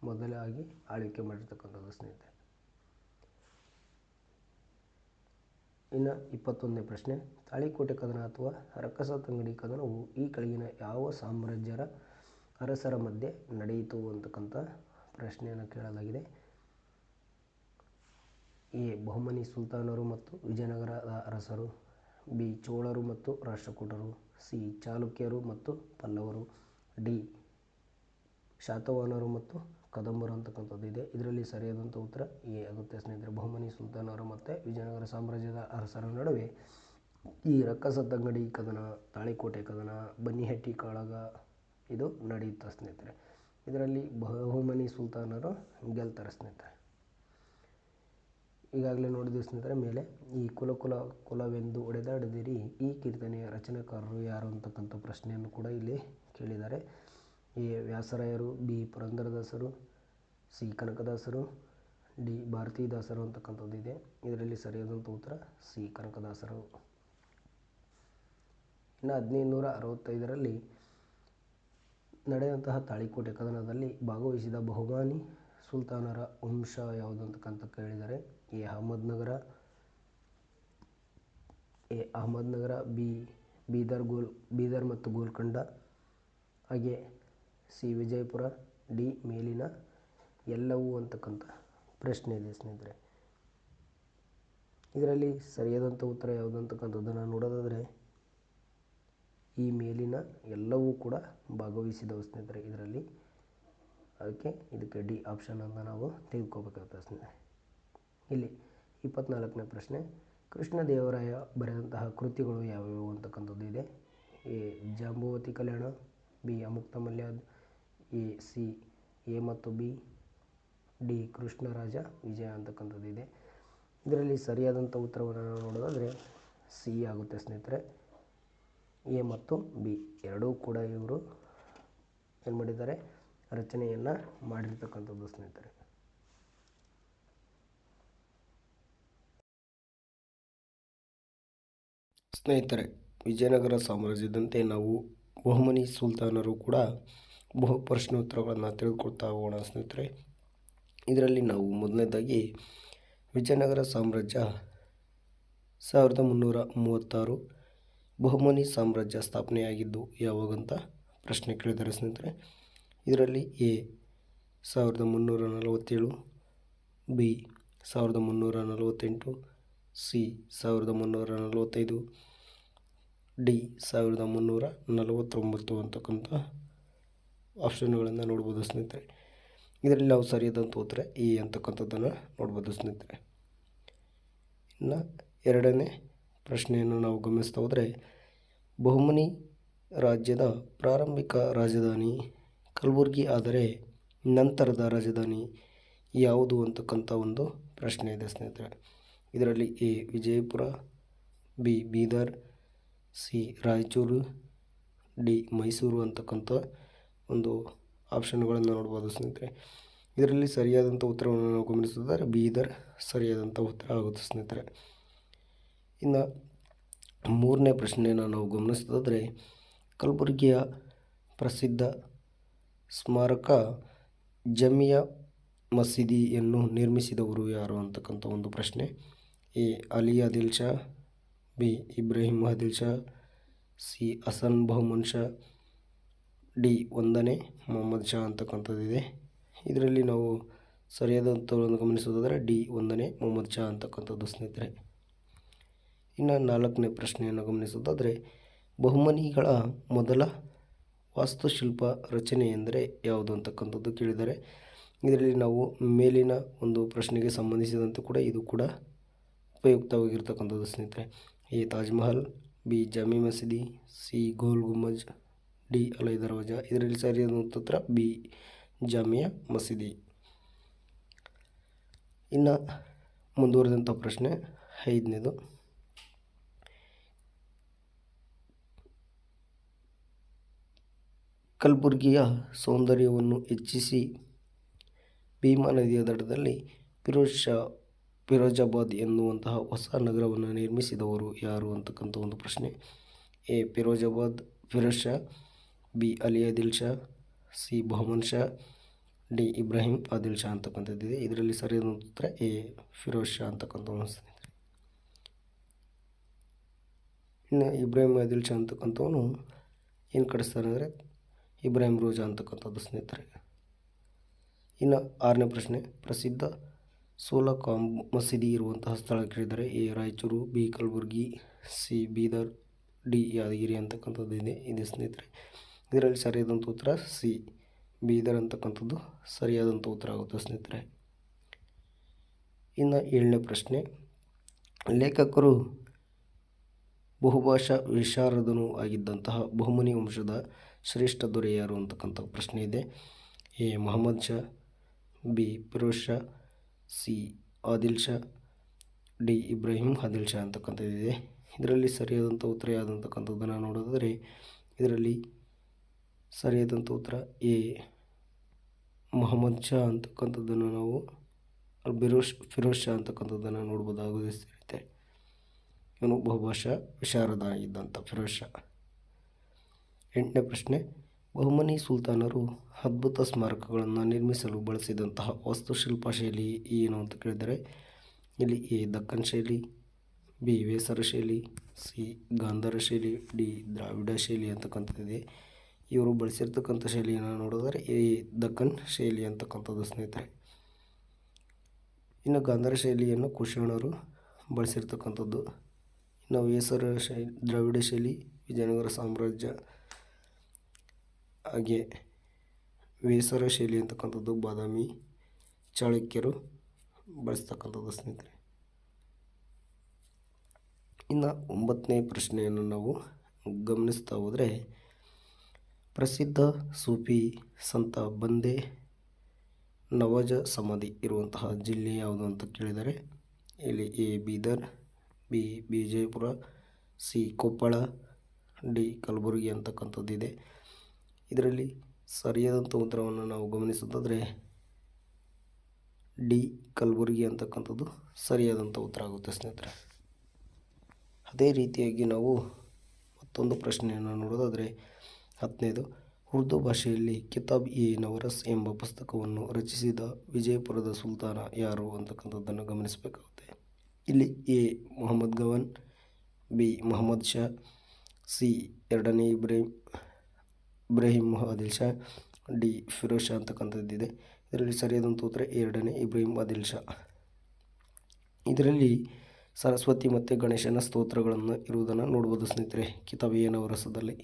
ಮೊದಲಾಗಿ ಆಳ್ವಿಕೆ ಮಾಡಿರ್ತಕ್ಕಂಥದ್ದು ಸ್ನೇಹಿತರೆ. ಇನ್ನು 21ನೇ ಪ್ರಶ್ನೆ, ತಾಳಿಕೋಟೆ ಕದನ ಅಥವಾ ರಕ್ಕಸ ತಂಗಡಿ ಕದನವು ಈ ಕೆಳಗಿನ ಯಾವ ಸಾಮ್ರಾಜ್ಯರ ಅರಸರ ಮಧ್ಯೆ ನಡೆಯಿತು ಅಂತಕ್ಕಂಥ ಪ್ರಶ್ನೆಯನ್ನು ಕೇಳಲಾಗಿದೆ. ಎ ಬಹುಮನಿ ಸುಲ್ತಾನರು ಮತ್ತು ವಿಜಯನಗರದ ಅರಸರು, ಬಿ ಚೋಳರು ಮತ್ತು ರಾಷ್ಟ್ರಕೂಟರು, ಸಿ ಚಾಲುಕ್ಯರು ಮತ್ತು ಪಲ್ಲವರು, ಡಿ ಶಾತವಾಹನರು ಮತ್ತು ಕದಂಬರು ಅಂತಕ್ಕಂಥದ್ದು ಇದೆ. ಇದರಲ್ಲಿ ಸರಿಯಾದಂಥ ಉತ್ತರ ಎ ಆಗುತ್ತೆ ಸ್ನೇಹಿತರೆ. ಬಹುಮನಿ ಸುಲ್ತಾನರು ಮತ್ತು ವಿಜಯನಗರ ಸಾಮ್ರಾಜ್ಯದ ಅರಸರ ನಡುವೆ ಈ ರಕ್ಕಸ ತಂಗಡಿ ಕದನ, ತಾಳಿಕೋಟೆ ಕದನ, ಬನ್ನಿಹಟ್ಟಿ ಕಾಳಗ ಇದು ನಡೆಯುತ್ತೆ ಸ್ನೇಹಿತರೆ. ಇದರಲ್ಲಿ ಬಹುಮನಿ ಸುಲ್ತಾನರು ಗೆಲ್ತಾರೆ ಸ್ನೇಹಿತರೆ. ಈಗಾಗಲೇ ನೋಡಿದ್ವಿ ಸ್ನೇಹಿತರೆ ಮೇಲೆ, ಈ ಕುಲವೆಂದು ಒಡೆದಾಡಿದಿರಿ ಈ ಕೀರ್ತನೆಯ ರಚನೆಕಾರರು ಯಾರು ಅಂತಕ್ಕಂಥ ಪ್ರಶ್ನೆಯನ್ನು ಕೂಡ ಇಲ್ಲಿ ಕೇಳಿದ್ದಾರೆ. ಎ ವ್ಯಾಸರಾಯರು, ಬಿ ಪುರಂದರದಾಸರು, ಸಿ ಕನಕದಾಸರು, ಡಿ ಭಾರತೀದಾಸರು ಅಂತಕ್ಕಂಥದ್ದು ಇದೆ. ಇದರಲ್ಲಿ ಸರಿಯಾದಂಥ ಉತ್ತರ ಸಿ ಕನಕದಾಸರು. ಇನ್ನು 1565ರಲ್ಲಿ ನಡೆದಂತಹ ತಾಳಿಕೋಟೆ ಕದನದಲ್ಲಿ ಭಾಗವಹಿಸಿದ ಬಹುಮನಿ ಸುಲ್ತಾನರ ವಂಶ ಯಾವುದು ಅಂತಕ್ಕಂಥ ಕೇಳಿದರೆ? ಎ ಅಹಮದ್ನಗರ, ಬಿ ಬೀದರ್ ಮತ್ತು ಗೋಲ್ಕೊಂಡ, ಹಾಗೆ ಸಿ ವಿಜಯಪುರ, ಡಿ ಮೇಲಿನ ಎಲ್ಲವೂ ಅಂತಕ್ಕಂಥ ಪ್ರಶ್ನೆ ಇದೆ ಸ್ನೇಹಿತರೆ. ಇದರಲ್ಲಿ ಸರಿಯಾದಂಥ ಉತ್ತರ ಯಾವುದು ಅಂತಕ್ಕಂಥದ್ದನ್ನು ನೋಡೋದಾದರೆ ಈ ಮೇಲಿನ ಎಲ್ಲವೂ ಕೂಡ ಭಾಗವಹಿಸಿದವು ಸ್ನೇಹಿತರೆ ಇದರಲ್ಲಿ. ಇದಕ್ಕೆ ಡಿ ಆಪ್ಷನ್ ಅಂತ ನಾವು ತೆಗೆದುಕೋಬೇಕಾಗ್ತದೆ ಸ್ನೇಹಿತರೆ. ಇಲ್ಲಿ 24ನೇ ಪ್ರಶ್ನೆ, ಕೃಷ್ಣದೇವರಾಯ ಬರೆದಂತಹ ಕೃತಿಗಳು ಯಾವ್ಯಾವು ಅಂತಕ್ಕಂಥದ್ದು ಇದೆ. A Jambavati Kalyana, B ಅಮುಕ್ತಮಾಲ್ಯದ, A ಮತ್ತು ಬಿ, ಡಿ ಕೃಷ್ಣರಾಜ ವಿಜಯ ಅಂತಕ್ಕಂಥದ್ದು ಇದೆ. ಇದರಲ್ಲಿ ಸರಿಯಾದಂಥ ಉತ್ತರವನ್ನು ನಾವು ನೋಡೋದಾದರೆ ಸಿ ಆಗುತ್ತೆ ಸ್ನೇಹಿತರೆ. ಎ ಮತ್ತು ಬಿ ಎರಡೂ ಕೂಡ ಇವರು ಏನು ಮಾಡಿದ್ದಾರೆ, ರಚನೆಯನ್ನು ಮಾಡಿರ್ತಕ್ಕಂಥದ್ದು ಸ್ನೇಹಿತರೆ. ಸ್ನೇಹಿತರೆ, ವಿಜಯನಗರ ಸಾಮ್ರಾಜ್ಯದಂತೆ ನಾವು ಬಹಮನಿ ಸುಲ್ತಾನರು ಕೂಡ ಬಹು ಪ್ರಶ್ನೋತ್ತರಗಳನ್ನು ತಿಳಿದುಕೊಳ್ತಾ ಹೋಗೋಣ ಸ್ನೇಹಿತರೆ. ಇದರಲ್ಲಿ ನಾವು ಮೊದಲನೇದಾಗಿ ವಿಜಯನಗರ ಸಾಮ್ರಾಜ್ಯ 1336 ಬಹಮನಿ ಸಾಮ್ರಾಜ್ಯ ಸ್ಥಾಪನೆಯಾಗಿದ್ದು ಯಾವಾಗಂತ ಪ್ರಶ್ನೆ ಕೇಳಿದ್ದಾರೆ ಸ್ನೇಹಿತರೆ. ಇದರಲ್ಲಿ ಎ 1347, ಬಿ 1348, ಸಿ 1345, ಡಿ 1349 ಅಂತಕ್ಕಂಥ ಆಪ್ಷನ್ಗಳನ್ನು ನೋಡ್ಬೋದು ಸ್ನೇಹಿತರೆ. ಇದರಲ್ಲಿ ನಾವು ಸರಿಯಾದಂಥ ಉತ್ತರ ಎ ಅಂತಕ್ಕಂಥದ್ದನ್ನು ನೋಡ್ಬೋದು ಸ್ನೇಹಿತರೆ. ಇನ್ನು ಎರಡನೇ ಪ್ರಶ್ನೆಯನ್ನು ನಾವು ಗಮನಿಸ್ತಾ ಹೋದರೆ ಬಹಮನಿ ರಾಜ್ಯದ ಪ್ರಾರಂಭಿಕ ರಾಜಧಾನಿ ಕಲಬುರ್ಗಿ ಆದರೆ ನಂತರದ ರಾಜಧಾನಿ ಯಾವುದು ಅಂತಕ್ಕಂಥ ಒಂದು ಪ್ರಶ್ನೆ ಇದೆ ಸ್ನೇಹಿತರೆ. ಇದರಲ್ಲಿ A Vijayapura, B Bidar, C Raichur, D Mysuru ಅಂತಕ್ಕಂಥ ಒಂದು ಆಪ್ಷನ್ಗಳನ್ನು ನೋಡ್ಬೋದು ಸ್ನೇಹಿತರೆ. ಇದರಲ್ಲಿ ಸರಿಯಾದಂಥ ಉತ್ತರವನ್ನು ನಾವು ಗಮನಿಸಿದರೆ ಬೀದರ್ ಸರಿಯಾದಂಥ ಉತ್ತರ ಆಗುತ್ತೆ ಸ್ನೇಹಿತರೆ. ಇನ್ನು ಮೂರನೇ ಪ್ರಶ್ನೆಯನ್ನು ನಾವು ಗಮನಿಸೋದಾದರೆ ಕಲಬುರಗಿಯ ಪ್ರಸಿದ್ಧ ಸ್ಮಾರಕ ಜಮಿಯಾ ಮಸೀದಿಯನ್ನು ನಿರ್ಮಿಸಿದವರು ಯಾರು ಅಂತಕ್ಕಂಥ ಒಂದು ಪ್ರಶ್ನೆ. A Ali Adil Shah, B Ibrahim Adil Shah, C Hasan Bahman Shah, D 1ನೇ ಮೊಹಮ್ಮದ್ ಶಾ ಅಂತಕ್ಕಂಥದ್ದಿದೆ. ಇದರಲ್ಲಿ ನಾವು ಸರಿಯಾದ ಉತ್ತರವನ್ನು ಗಮನಿಸೋದಾದರೆ ಡಿ 1ನೇ ಮೊಹಮ್ಮದ್ ಶಾ ಅಂತಕ್ಕಂಥದ್ದು ಸ್ನೇಹಿತರೆ. ಇನ್ನು ನಾಲ್ಕನೇ ಪ್ರಶ್ನೆಯನ್ನು ಗಮನಿಸೋದಾದರೆ ಬಹುಮನಿಗಳ ಮೊದಲ ವಾಸ್ತುಶಿಲ್ಪ ರಚನೆ ಎಂದರೆ ಯಾವುದು ಅಂತಕ್ಕಂಥದ್ದು ಕೇಳಿದ್ದಾರೆ. ಇದರಲ್ಲಿ ನಾವು ಮೇಲಿನ ಒಂದು ಪ್ರಶ್ನೆಗೆ ಸಂಬಂಧಿಸಿದಂತೆ ಕೂಡ ಇದು ಕೂಡ ಉಪಯುಕ್ತವಾಗಿರ್ತಕ್ಕಂಥದ್ದು ಸ್ನೇಹಿತರೆ. ಎ ತಾಜ್ ಮಹಲ್, ಬಿ ಜಾಮಿ ಮಸೀದಿ, ಸಿ ಗೋಲ್ ಗುಂಬಜ್, ಡಿ ಅಲೈ ದರ್ವಾಜ. ಇದರಲ್ಲಿ ಸರಿಯಾದ ಉತ್ತರ ಬಿ ಜಾಮಿಯಾ ಮಸೀದಿ. ಇನ್ನು ಮುಂದುವರೆದಂಥ ಪ್ರಶ್ನೆ ಐದನೇದು. ಕಲಬುರ್ಗಿಯ ಸೌಂದರ್ಯವನ್ನು ಹೆಚ್ಚಿಸಿ ಭೀಮಾ ನದಿಯ ದಡದಲ್ಲಿ ಫಿರೋಜಾಬಾದ್ ಎನ್ನುವಂತಹ ಹೊಸ ನಗರವನ್ನು ನಿರ್ಮಿಸಿದವರು ಯಾರು ಅಂತಕ್ಕಂಥ ಒಂದು ಪ್ರಶ್ನೆ. A Firoz Shah, B Ali Adil Shah, C Bahman Shah, D Ibrahim Adil Shah ಅಂತಕ್ಕಂಥದ್ದಿದೆ. ಇದರಲ್ಲಿ ಸರಿಯಾದ ಉತ್ತರ ಎ ಫಿರೋಜ್ ಶಾ ಅಂತಕ್ಕಂಥ ಸ್ನೇಹಿತರೆ. ಇನ್ನು ಇಬ್ರಾಹಿಂ ಆದಿಲ್ ಶಾ ಅಂತಕ್ಕಂಥವನು ಏನು ಕಟ್ಟಿಸ್ತಾರೆ ಅಂದರೆ ಇಬ್ರಾಹಿಂ ರೋಜಾ ಅಂತಕ್ಕಂಥದ್ದು ಸ್ನೇಹಿತರೆ. ಇನ್ನು ಆರನೇ ಪ್ರಶ್ನೆ ಪ್ರಸಿದ್ಧ ಸೋಲಕಾಮ್ ಮಸೀದಿ ಇರುವಂತಹ ಸ್ಥಳ ಕೇಳಿದರೆ A Raichur, B Kalaburagi, C Bidar, D Yadgir ಅಂತಕ್ಕಂಥದ್ದು ಇದೆ ಸ್ನೇಹಿತರೆ. ಇದರಲ್ಲಿ ಸರಿಯಾದಂಥ ಉತ್ತರ ಸಿ ಬೀದರ್ ಅಂತಕ್ಕಂಥದ್ದು ಸರಿಯಾದಂಥ ಉತ್ತರ ಆಗುತ್ತೆ ಸ್ನೇಹಿತರೆ. ಇನ್ನು ಏಳನೇ ಪ್ರಶ್ನೆ ಲೇಖಕರು ಬಹುಭಾಷಾ ವಿಶಾರದನೂ ಆಗಿದ್ದಂತಹ ಬಹುಮನಿ ವಂಶದ ಶ್ರೇಷ್ಠ ದೊರೆ ಯಾರು ಅಂತಕ್ಕಂಥ ಪ್ರಶ್ನೆ ಇದೆ. A Mohammed Shah, B Firoz Shah, C Adil Shah, D Ibrahim Adil Shah ಅಂತಕ್ಕಂಥದ್ದಿದೆ. ಇದರಲ್ಲಿ ಸರಿಯಾದಂಥ ಉತ್ತರ ಯಾವುದಂತಕ್ಕಂಥದ್ದನ್ನು ನೋಡೋದಾದರೆ ಇದರಲ್ಲಿ ಸರಿಯಾದಂಥ ಉತ್ತರ ಎ ಮೊಹಮ್ಮದ್ ಶಾ ಅಂತಕ್ಕಂಥದ್ದನ್ನು ನಾವು ಫಿರೋಜ್ ಶಾ ಅಂತಕ್ಕಂಥದ್ದನ್ನು ನೋಡ್ಬೋದಾಗುತ್ತೆ. ಇವನು ಬಹುಭಾಷಾ ವಿಶಾರದ ಆಗಿದ್ದಂಥ ಫಿರೋಜ್ ಶಾ. ಎಂಟನೇ ಪ್ರಶ್ನೆ ಬಹುಮನಿ ಸುಲ್ತಾನರು ಅದ್ಭುತ ಸ್ಮಾರಕಗಳನ್ನು ನಿರ್ಮಿಸಲು ಬಳಸಿದಂತಹ ವಾಸ್ತುಶಿಲ್ಪ ಶೈಲಿ ಏನು ಅಂತ ಕೇಳಿದರೆ ಇಲ್ಲಿ ಎ ದಕ್ಕನ್ ಶೈಲಿ, ಬಿ ವೇಸರ ಶೈಲಿ, ಸಿ ಗಾಂಧಾರ ಶೈಲಿ, ಡಿ ದ್ರಾವಿಡ ಶೈಲಿ ಅಂತಕ್ಕಂಥದ್ದಿದೆ. ಇವರು ಬಳಸಿರ್ತಕ್ಕಂಥ ಶೈಲಿಯನ್ನು ನೋಡಿದರೆ ಎ ದಕ್ಕನ್ ಶೈಲಿ ಅಂತಕ್ಕಂಥದ್ದು ಸ್ನೇಹಿತರೆ. ಇನ್ನು ಗಾಂಧಾರ ಶೈಲಿಯನ್ನು ಕುಶಾಣರು ಬಳಸಿರ್ತಕ್ಕಂಥದ್ದು. ಇನ್ನು ವೇಸರ ದ್ರಾವಿಡ ಶೈಲಿ ವಿಜಯನಗರ ಸಾಮ್ರಾಜ್ಯ, ಹಾಗೆ ವೇಸರ ಶೈಲಿ ಅಂತಕ್ಕಂಥದ್ದು ಬಾದಾಮಿ ಚಾಳುಕ್ಯರು ಬಳಸ್ತಕ್ಕಂಥದ್ದು ಸ್ನೇಹಿತರೆ. ಇನ್ನು ಒಂಬತ್ತನೇ ಪ್ರಶ್ನೆಯನ್ನು ನಾವು ಗಮನಿಸ್ತಾ ಹೋದರೆ ಪ್ರಸಿದ್ಧ ಸೂಫಿ ಸಂತ ಬಂದೆ ನವಾಜ ಸಮಾಧಿ ಇರುವಂತಹ ಜಿಲ್ಲೆ ಯಾವುದು ಅಂತ ಕೇಳಿದರೆ ಇಲ್ಲಿ A Bidar, B Vijayapura, C Koppal, D Kalaburagi ಅಂತಕ್ಕಂಥದ್ದಿದೆ. ಇದರಲ್ಲಿ ಸರಿಯಾದಂಥ ಉತ್ತರವನ್ನು ನಾವು ಗಮನಿಸೋದಾದರೆ ಡಿ ಕಲಬುರಗಿ ಅಂತಕ್ಕಂಥದ್ದು ಸರಿಯಾದಂಥ ಉತ್ತರ ಆಗುತ್ತೆ ಸ್ನೇಹಿತರೆ. ಅದೇ ರೀತಿಯಾಗಿ ನಾವು ಮತ್ತೊಂದು ಪ್ರಶ್ನೆಯನ್ನು ನೋಡೋದಾದರೆ 10ನೇದು ಉರ್ದು ಭಾಷೆಯಲ್ಲಿ ಕಿತಾಬ್ ಇ ನವರಸ್ ಎಂಬ ಪುಸ್ತಕವನ್ನು ರಚಿಸಿದ ವಿಜಯಪುರದ ಸುಲ್ತಾನ ಯಾರು ಅಂತಕ್ಕಂಥದ್ದನ್ನು ಗಮನಿಸಬೇಕಾಗುತ್ತೆ. ಇಲ್ಲಿ A Mohammad Gawan, B Mohammad Shah, C ಎರಡನೇ ಇಬ್ರಾಹಿಂ ಆದಿಲ್ ಶಾ, ಡಿ ಫಿರೋಜ್ ಶಾ ಅಂತಕ್ಕಂಥದ್ದಿದೆ. ಇದರಲ್ಲಿ ಸರಿಯಾದಂಥ ಉತ್ತರ ಎರಡನೇ ಇಬ್ರಾಹಿಂ ಆದಿಲ್ ಶಾ. ಇದರಲ್ಲಿ ಸರಸ್ವತಿ ಮತ್ತು ಗಣೇಶನ ಸ್ತೋತ್ರಗಳನ್ನು ಇರುವುದನ್ನು ನೋಡ್ಬೋದು ಸ್ನೇಹಿತರೆ ಕಿತಾಬ್ ಇ ನವರಸದಲ್ಲಿ.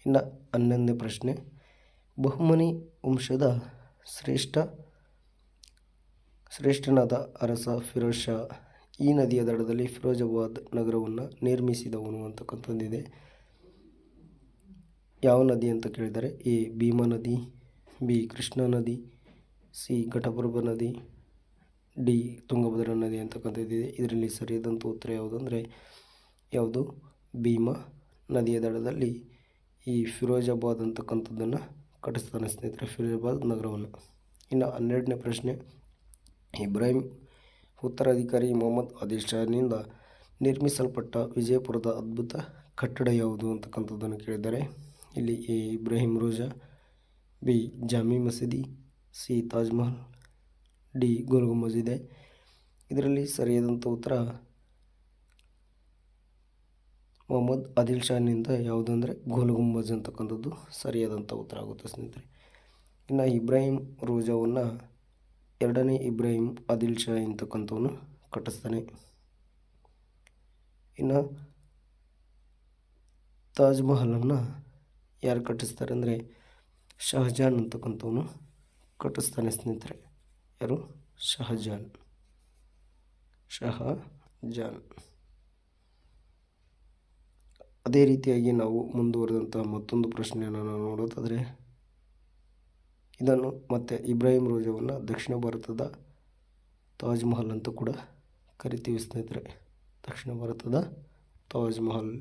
ಇನ್ನು 11ನೇ ಪ್ರಶ್ನೆ, ಬಹುಮನಿ ವಂಶದ ಶ್ರೇಷ್ಠನಾದ ಅರಸ ಫಿರೋಜ್ ಶಾ ಈ ನದಿಯ ದಡದಲ್ಲಿ ಫಿರೋಜಾಬಾದ್ ನಗರವನ್ನು ನಿರ್ಮಿಸಿದವನು ಅಂತಕ್ಕಂಥದ್ದಿದೆ. ಯಾವ ನದಿ ಅಂತ ಕೇಳಿದರೆ ಎ ಭೀಮಾ ನದಿ, ಬಿ ಕೃಷ್ಣಾ ನದಿ, ಸಿ ಘಟಪ್ರಭಾ ನದಿ, ಡಿ ತುಂಗಭದ್ರಾ ನದಿ ಅಂತಕ್ಕಂಥದ್ದಿದೆ. ಇದರಲ್ಲಿ ಸರಿಯಾದಂಥ ಉತ್ತರ ಯಾವುದಂದರೆ ಯಾವುದು ಭೀಮಾ ನದಿಯ ದಡದಲ್ಲಿ ಈ ಫಿರೋಜಾಬಾದ್ ಅಂತಕ್ಕಂಥದ್ದನ್ನು ಕಟ್ಟಿಸ್ತಾನೆ ಸ್ನೇಹಿತರೆ, ಫಿರೋಜಾಬಾದ್ ನಗರವನ್ನು. ಇನ್ನು 12ನೇ ಪ್ರಶ್ನೆ, ಇಬ್ರಾಹಿಂ ಉತ್ತರಾಧಿಕಾರಿ ಮೊಹಮ್ಮದ್ ಆದಿಲ್ ಶಾನಿಂದ ನಿರ್ಮಿಸಲ್ಪಟ್ಟ ವಿಜಯಪುರದ ಅದ್ಭುತ ಕಟ್ಟಡ ಯಾವುದು ಅಂತಕ್ಕಂಥದ್ದನ್ನು ಕೇಳಿದ್ದಾರೆ. ಇಲ್ಲಿ ಎ ಇಬ್ರಾಹಿಂ ರೋಜಾ, ಬಿ ಜಾಮಿ ಮಸೀದಿ, ಸಿ ತಾಜ್ ಮಹಲ್, ಡಿ ಗೋಲ್ ಗುಂಬಜ್ ಇದೆ. ಇದರಲ್ಲಿ ಸರಿಯಾದಂಥ ಉತ್ತರ ಮೊಹಮ್ಮದ್ ಆದಿಲ್ ಶಾನಿಂದ ಯಾವುದಂದರೆ ಗೋಲ್ ಗುಂಬಜ್ ಅಂತಕ್ಕಂಥದ್ದು ಸರಿಯಾದಂಥ ಉತ್ತರ ಆಗುತ್ತೆ ಸ್ನೇಹಿತರೆ. ಇನ್ನು ಇಬ್ರಾಹಿಂ ರೋಜಾವನ್ನು ಎರಡನೇ ಇಬ್ರಾಹಿಂ ಆದಿಲ್ ಶಾ ಅಂತಕ್ಕಂಥವನು ಕಟ್ಟಿಸ್ತಾನೆ. ಇನ್ನು ತಾಜ್ ಮಹಲನ್ನು ಯಾರು ಕಟ್ಟಿಸ್ತಾರೆ ಅಂದರೆ ಶಹಜಾನ್ ಅಂತಕ್ಕಂಥವನು ಕಟ್ಟಿಸ್ತಾನೆ ಸ್ನೇಹಿತರೆ. ಯಾರು? ಶಹಜಾನ್. ಅದೇ ರೀತಿಯಾಗಿ ನಾವು ಮುಂದುವರೆದಂಥ ಮತ್ತೊಂದು ಪ್ರಶ್ನೆಯನ್ನು ನಾವು ನೋಡೋದಾದರೆ ಇದನ್ನು ಮತ್ತೆ ಇಬ್ರಾಹಿಂ ರೋಜಾವನ್ನು ದಕ್ಷಿಣ ಭಾರತದ ತಾಜ್ ಮಹಲ್ ಅಂತ ಕೂಡ ಕರಿತೀವಿ ಸ್ನೇಹಿತರೆ. ದಕ್ಷಿಣ ಭಾರತದ ತಾಜ್ ಮಹಲ್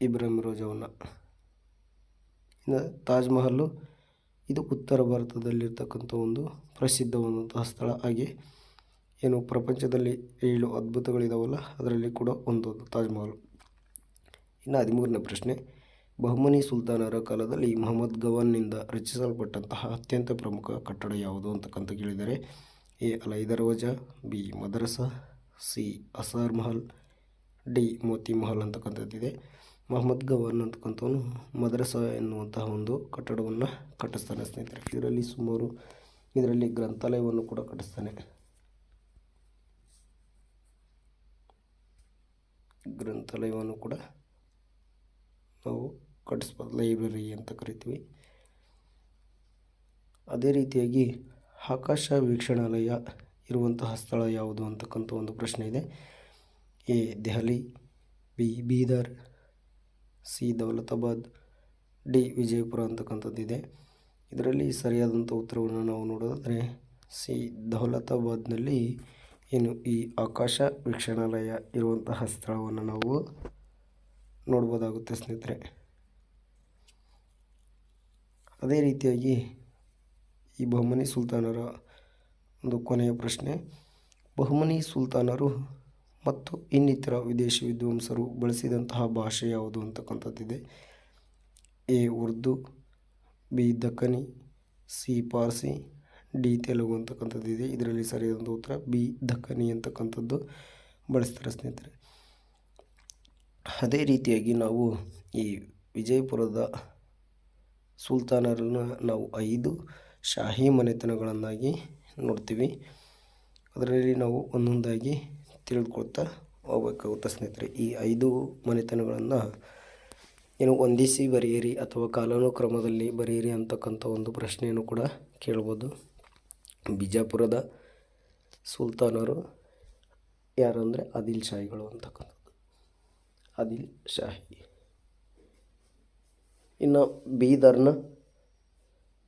ಇಬ್ರಾಹಿಂ ರೋಜಾವನ್ನು. ಇನ್ನು ತಾಜ್ ಮಹಲ್ಲು ಇದು ಉತ್ತರ ಭಾರತದಲ್ಲಿರ್ತಕ್ಕಂಥ ಒಂದು ಪ್ರಸಿದ್ಧವಾದಂತಹ ಸ್ಥಳ. ಹಾಗೆ ಏನು ಪ್ರಪಂಚದಲ್ಲಿ 7 ಅದ್ಭುತಗಳಿದಾವಲ್ಲ ಅದರಲ್ಲಿ ಕೂಡ ಒಂದು ತಾಜ್ ಮಹಲ್. ಇನ್ನು 13ನೇ ಪ್ರಶ್ನೆ, ಬಹುಮನಿ ಸುಲ್ತಾನರ ಕಾಲದಲ್ಲಿ ಮೊಹಮ್ಮದ್ ಗವಾನ್ನಿಂದ ರಚಿಸಲ್ಪಟ್ಟಂತಹ ಅತ್ಯಂತ ಪ್ರಮುಖ ಕಟ್ಟಡ ಯಾವುದು ಅಂತಕ್ಕಂಥ ಕೇಳಿದರೆ A Alai Darwaza, B Madrasa, C Asar Mahal, D Moti Mahal ಅಂತಕ್ಕಂಥದ್ದಿದೆ. ಮೊಹಮ್ಮದ್ ಗವಾನ್ ಅಂತಕ್ಕಂಥವನು ಮದರಸಾ ಎನ್ನುವಂತಹ ಒಂದು ಕಟ್ಟಡವನ್ನು ಕಟ್ಟಿಸ್ತಾನೆ ಸ್ನೇಹಿತರೆ. ಇದರಲ್ಲಿ ಗ್ರಂಥಾಲಯವನ್ನು ಕೂಡ ಕಟ್ಟಿಸ್ತಾನೆ. ಗ್ರಂಥಾಲಯವನ್ನು ಕೂಡ ನಾವು ಕಟ್ಟಿಸ್ಬೋದು, ಲೈಬ್ರರಿ ಅಂತ ಕರಿತೀವಿ. ಅದೇ ರೀತಿಯಾಗಿ ಆಕಾಶ ವೀಕ್ಷಣಾಲಯ ಇರುವಂತಹ ಸ್ಥಳ ಯಾವುದು ಅಂತಕ್ಕಂಥ ಒಂದು ಪ್ರಶ್ನೆ ಇದೆ. A Delhi, B Bidar, C Daulatabad, D Vijayapura ಅಂತಕ್ಕಂಥದ್ದಿದೆ. ಇದರಲ್ಲಿ ಸರಿಯಾದಂಥ ಉತ್ತರವನ್ನು ನಾವು ನೋಡೋದಾದರೆ ಸಿ ದೌಲತಾಬಾದ್ನಲ್ಲಿ ಏನು ಈ ಆಕಾಶ ವೀಕ್ಷಣಾಲಯ ಇರುವಂತಹ ಸ್ಥಳವನ್ನು ನಾವು ನೋಡ್ಬೋದಾಗುತ್ತೆ ಸ್ನೇಹಿತರೆ. ಅದೇ ರೀತಿಯಾಗಿ ಈ ಬಹುಮನಿ ಸುಲ್ತಾನರ ಒಂದು ಕೊನೆಯ ಪ್ರಶ್ನೆ, ಬಹುಮನಿ ಸುಲ್ತಾನರು ಮತ್ತು ಇನ್ನಿತರ ವಿದೇಶಿ ವಿದ್ವಾಂಸರು ಬಳಸಿದಂತಹ ಭಾಷೆ ಯಾವುದು ಅಂತಕ್ಕಂಥದ್ದಿದೆ. A Urdu, B Dakhni, C Parsi, D Telugu ಅಂತಕ್ಕಂಥದ್ದಿದೆ. ಇದರಲ್ಲಿ ಸರಿಯಾದಂಥ ಉತ್ತರ ಬಿ ದಕ್ಕನಿ ಅಂತಕ್ಕಂಥದ್ದು ಬಳಸ್ತಾರೆ ಸ್ನೇಹಿತರೆ. ಅದೇ ರೀತಿಯಾಗಿ ನಾವು ಈ ವಿಜಯಪುರದ ಸುಲ್ತಾನರನ್ನು ನಾವು 5 ಶಾಹಿ ಮನೆತನಗಳನ್ನಾಗಿ ನೋಡ್ತೀವಿ. ಅದರಲ್ಲಿ ನಾವು ಒಂದೊಂದಾಗಿ ತಿಳಿದುಕೊಳ್ತಾ ಹೋಗಬೇಕಾಗುತ್ತೆ ಸ್ನೇಹಿತರೆ. ಈ 5 ಮನೆತನಗಳನ್ನು ಏನು ಹೊಂದಿಸಿ ಬರೆಯಿರಿ ಅಥವಾ ಕಾಲಾನುಕ್ರಮದಲ್ಲಿ ಬರೆಯಿರಿ ಅಂತಕ್ಕಂಥ ಒಂದು ಪ್ರಶ್ನೆಯನ್ನು ಕೂಡ ಕೇಳ್ಬೋದು. ಬಿಜಾಪುರದ ಸುಲ್ತಾನರು ಯಾರು ಅಂದರೆ ಆದಿಲ್ ಶಾಹಿಗಳು ಅಂತಕ್ಕಂಥದ್ದು, ಆದಿಲ್ ಶಾಹಿ. ಇನ್ನು ಬೀದರ್ನ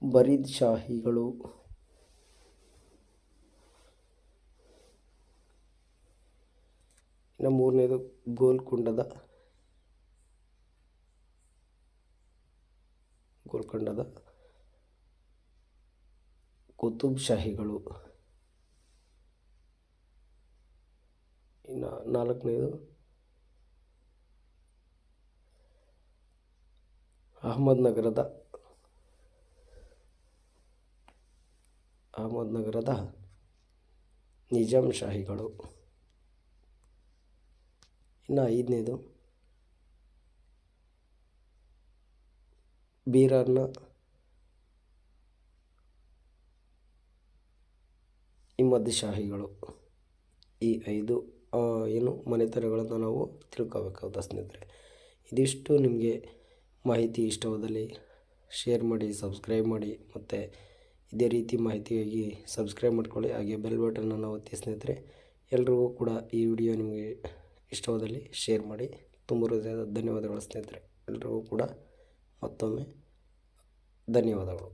ಬರೀದ್ ಶಾಹಿಗಳು. ಇನ್ನು 3ನೇದು ಗೋಲ್ಕೊಂಡದ ಕುತುಬ್ ಶಾಹಿಗಳು. ಇನ್ನು 4ನೇದು ಅಹಮದ್ನಗರದ ನಿಜಾಮ್ ಶಾಹಿಗಳು. ಇನ್ನು 5ನೇದು ಬೀರರ್ನ ಇಮ್ಮದ್ ಶಾಹಿಗಳು. ಈ 5 ಮನೆತನಗಳನ್ನು ನಾವು ತಿಳ್ಕೋಬೇಕಾಗುತ್ತೆ ಸ್ನೇಹಿತರೆ. ಇದಿಷ್ಟು ನಿಮಗೆ ಮಾಹಿತಿ ಇಷ್ಟವಾದಲ್ಲಿ ಶೇರ್ ಮಾಡಿ, ಸಬ್ಸ್ಕ್ರೈಬ್ ಮಾಡಿ, ಮತ್ತು ಇದೇ ರೀತಿ ಮಾಹಿತಿಯಾಗಿ ಸಬ್ಸ್ಕ್ರೈಬ್ ಮಾಡ್ಕೊಳ್ಳಿ. ಹಾಗೆ ಬೆಲ್ ಬಟನನ್ನು ಒತ್ತಿ ಸ್ನೇಹಿತರೆ. ಎಲ್ರಿಗೂ ಕೂಡ ಈ ವಿಡಿಯೋ ನಿಮಗೆ ಇಷ್ಟವಾದಲ್ಲಿ ಶೇರ್ ಮಾಡಿ. ತುಂಬ ಹೃದಯದ ಧನ್ಯವಾದಗಳು ಸ್ನೇಹಿತರೆ. ಎಲ್ರಿಗೂ ಕೂಡ ಮತ್ತೊಮ್ಮೆ ಧನ್ಯವಾದಗಳು.